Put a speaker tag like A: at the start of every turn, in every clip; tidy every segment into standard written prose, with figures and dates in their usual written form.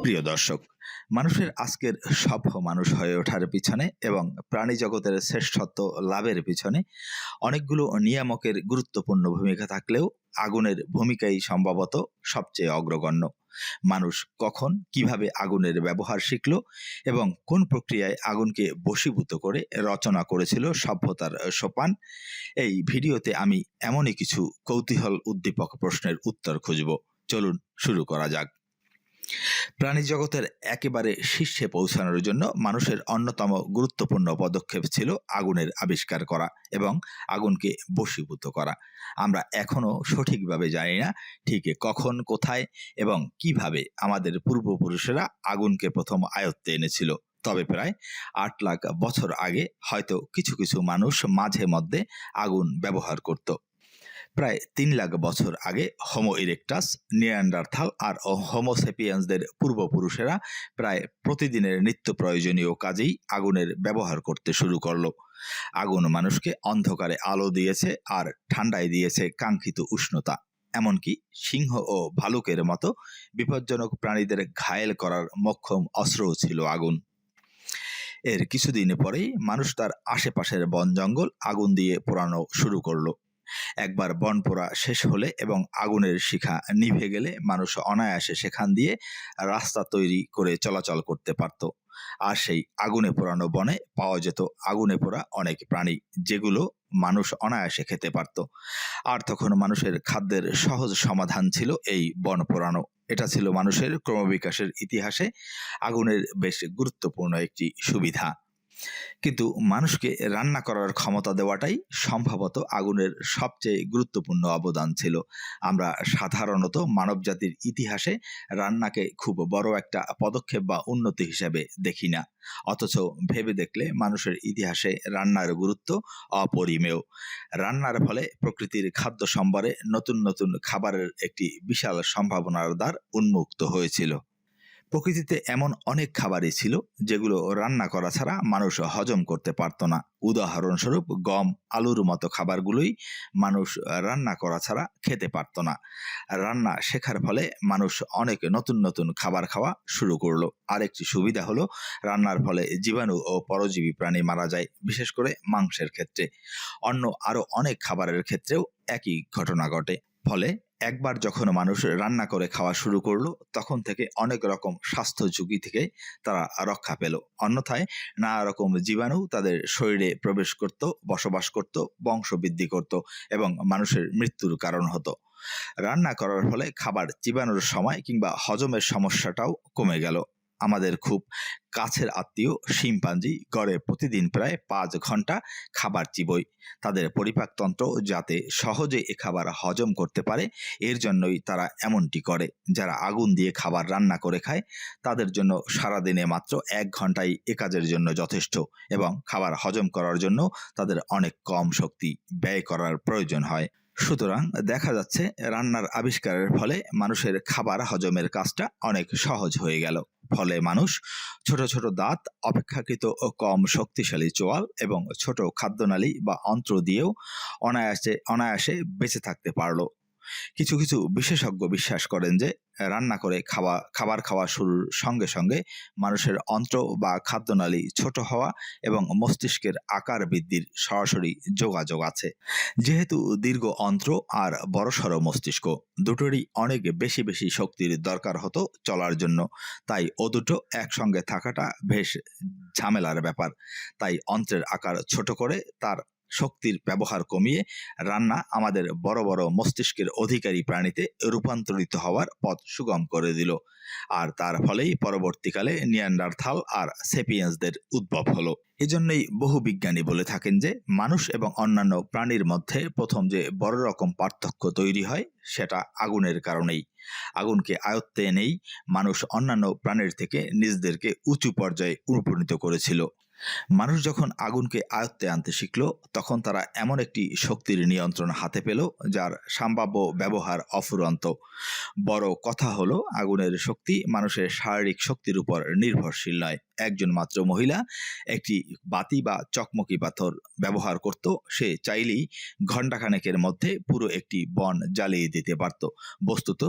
A: প্রিয় দর্শক, মানুষের আজকের সভ্য মানুষ হয়ে ওঠার পিছনে এবং প্রাণী জগতের শ্রেষ্ঠত্ব লাভের পিছনে অনেকগুলো নিয়ামকের গুরুত্বপূর্ণ ভূমিকা থাকলেও আগুনের ভূমিকাই সম্ভবত সবচেয়ে অগ্রগণ্য। মানুষ কখন কিভাবে আগুনের ব্যবহার শিখল এবং কোন প্রক্রিয়ায় আগুনকে বশীভূত করে রচনা করেছিল সভ্যতার সোপান, এই ভিডিওতে আমি এমনই কিছু কৌতূহল উদ্দীপক প্রশ্নের উত্তর খুঁজব। চলুন শুরু করা যাক। প্রাণী জগতের একেবারে শীর্ষে পৌঁছানোর জন্য মানুষের অন্যতম গুরুত্বপূর্ণ পদক্ষেপ ছিল আগুনের আবিষ্কার করা এবং আগুনকে বশীভূত করা। আমরা এখনো সঠিকভাবে জানি না ঠিক কখন, কোথায় এবং কিভাবে আমাদের পূর্বপুরুষেরা আগুনকে প্রথম আয়ত্তে এনেছিল। তবে প্রায় ৮ লাখ বছর আগে হয়তো কিছু কিছু মানুষ মাঝে মধ্যে আগুন ব্যবহার করত। প্রায় ৩ লাখ বছর আগে হোমো ইরেক্টাস, নিয়ান্ডারথাল আর হোমোসেপিয়েন্সদের পূর্বপুরুষেরা প্রায় প্রতিদিনের নিত্য প্রয়োজনীয় কাজেই আগুনের ব্যবহার করতে শুরু করলো। আগুন মানুষকে অন্ধকারে আলো দিয়েছে আর ঠান্ডায় দিয়েছে কাঙ্ক্ষিত উষ্ণতা। এমনকি সিংহ ও ভালুকের মতো বিপজ্জনক প্রাণীদের ঘায়েল করার মোক্ষম অস্ত্রও ছিল আগুন। এর কিছুদিন পরেই মানুষ তার আশেপাশের বন জঙ্গল আগুন দিয়ে পোড়ানো শুরু করলো। একবার বন পোড়া শেষ হলে এবং আগুনের শিখা নিভে গেলে মানুষ অনায়াসে সেখান দিয়ে রাস্তা তৈরি করে চলাচল করতে পারত। আর সেই আগুনে পোড়ানো বনে পাওয়া যেত আগুনে পোড়া অনেক প্রাণী, যেগুলো মানুষ অনায়াসে খেতে পারত। আর তখন মানুষের খাদ্যের সহজ সমাধান ছিল এই বন পোড়ানো। এটা ছিল মানুষের ক্রমবিকাশের ইতিহাসে আগুনের বেশ গুরুত্বপূর্ণ একটি সুবিধা। কিন্তু মানুষকে রান্না করার ক্ষমতা দেওয়াটাই সম্ভবত আগুনের সবচেয়ে গুরুত্বপূর্ণ অবদান ছিল। আমরা সাধারণত মানবজাতির ইতিহাসে রান্নাকে খুব বড় একটা পদক্ষেপ বা উন্নতি হিসেবে দেখি না, অথচ ভেবে দেখলে মানুষের ইতিহাসে রান্নার গুরুত্ব অপরিমেয়। রান্নার ফলে প্রকৃতির খাদ্য সম্ভারে নতুন নতুন খাবারের একটি বিশাল সম্ভাবনার দ্বার উন্মুক্ত হয়েছিল। প্রকৃতিতে এমন অনেক খাবারই ছিল যেগুলো রান্না করা ছাড়া মানুষ হজম করতে পারত না। উদাহরণস্বরূপ গম, আলুর মতো খাবারগুলোই মানুষ রান্না করা ছাড়া খেতে পারত না। রান্না শেখার ফলে মানুষ অনেক নতুন নতুন খাবার খাওয়া শুরু করলো। আরেকটি সুবিধা হলো রান্নার ফলে জীবাণু ও পরজীবী প্রাণী মারা যায়, বিশেষ করে মাংসের ক্ষেত্রে। অন্য আরো অনেক খাবারের ক্ষেত্রেও একই ঘটনা ঘটে। ফলে একবার যখন মানুষ রান্না করে খাওয়া শুরু করলো, তখন থেকে অনেক রকম স্বাস্থ্য ঝুঁকি থেকে তারা রক্ষা পেল। অন্যথায় নানা রকম জীবাণু তাদের শরীরে প্রবেশ করত, বসবাস করত, বংশ বৃদ্ধি করত এবং মানুষের মৃত্যুর কারণ হতো। রান্না করার ফলে খাবার চিবানোর সময় কিংবা হজমের সমস্যাটাও কমে গেল। আমাদের খুব কাছের আত্মীয় শিম্পাঞ্জি গড়ে প্রতিদিন প্রায় 5 ঘন্টা খাবার চিবোয়। তাদের পরিপাকতন্ত্র যাতে সহজে এ খাবার হজম করতে পারে, এর জন্যই তারা এমনটি করে। যারা আগুন দিয়ে খাবার রান্না করে খায়, তাদের জন্য সারাদিনে মাত্র 1 ঘন্টাই এ কাজের জন্য যথেষ্ট এবং খাবার হজম করার জন্য তাদের অনেক কম শক্তি ব্যয় করার প্রয়োজন হয়। সুতরাং দেখা যাচ্ছে রান্নার আবিষ্কারের ফলে মানুষের খাবার হজমের কাজটা অনেক সহজ হয়ে গেল। ফলে মানুষ ছোট ছোট দাঁত, অপেক্ষাকৃত কম শক্তিশালী চোয়াল এবং ছোট খাদ্যনালী বা অন্ত্র দিয়েও অনায়াসে বেঁচে থাকতে পারল। কিছু কিছু বিশেষজ্ঞ বিশ্বাস করেন যে রান্না করে খাবার খাওয়া শুরুর সঙ্গে সঙ্গে মানুষের অন্ত্র বা খাদ্যনালী ছোট হওয়া এবং মস্তিষ্কের আকার বৃদ্ধির সরাসরি যোগাযোগ আছে। যেহেতু দীর্ঘ অন্ত্র আর বড়সড় মস্তিষ্ক, দুটোরই অনেক বেশি বেশি শক্তির দরকার হতো চলার জন্য, তাই ও দুটো একসঙ্গে থাকাটা বেশ ঝামেলার ব্যাপার। তাই অন্ত্রের আকার ছোট করে তার শক্তির ব্যবহার কমিয়ে রান্না আমাদের বড় বড় মস্তিষ্কের অধিকারী প্রাণীতে রূপান্তরিত হওয়ার পথ সুগম করে দিল। আর তার ফলেই পরবর্তীকালে নিয়ান্ডারথাল আর সেপিয়েন্সদের উদ্ভব হলো। এজন্যই বহু বিজ্ঞানী বলে থাকেন যে মানুষ এবং অন্যান্য প্রাণীর মধ্যে প্রথম যে বড় রকম পার্থক্য তৈরি হয়, সেটা আগুনের কারণেই। আগুনকে আয়ত্তে এনেই মানুষ অন্যান্য প্রাণীর থেকে নিজেদেরকে উঁচু পর্যায়ে উপনীত করেছিল। মানুষ যখন আগুনকে আয়ত্তে আনতে শিখল, তখন তারা এমন একটি শক্তির নিয়ন্ত্রণ হাতে পেল যার সম্ভাব্য ব্যবহার অফুরন্ত। বড় কথা হলো, আগুনের শক্তি মানুষের শারীরিক শক্তির উপর নির্ভরশীল নয়। একজন মাত্র মহিলা একটি বাতি বা চকমকি পাথর ব্যবহার করত, সে চাইলেই ঘণ্টাখানেকের মধ্যে পুরো একটি বন জ্বালিয়ে দিতে পারত। বস্তুত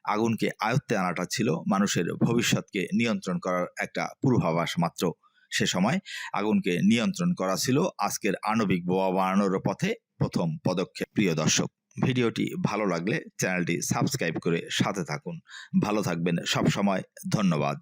A: আগুনকে আয়ত্তে আনাটা ছিল মানুষের ভবিষ্যৎকে নিয়ন্ত্রণ করার একটা পূর্বাভাস মাত্র। সে সময় আগুনকে নিয়ন্ত্রণ করা ছিল আজকের আণবিক বোমা বানানোর পথে প্রথম পদক্ষেপ। প্রিয় দর্শক, ভিডিওটি ভালো লাগলে চ্যানেলটি সাবস্ক্রাইব করে সাথে থাকুন। ভালো থাকবেন সব সময়। ধন্যবাদ।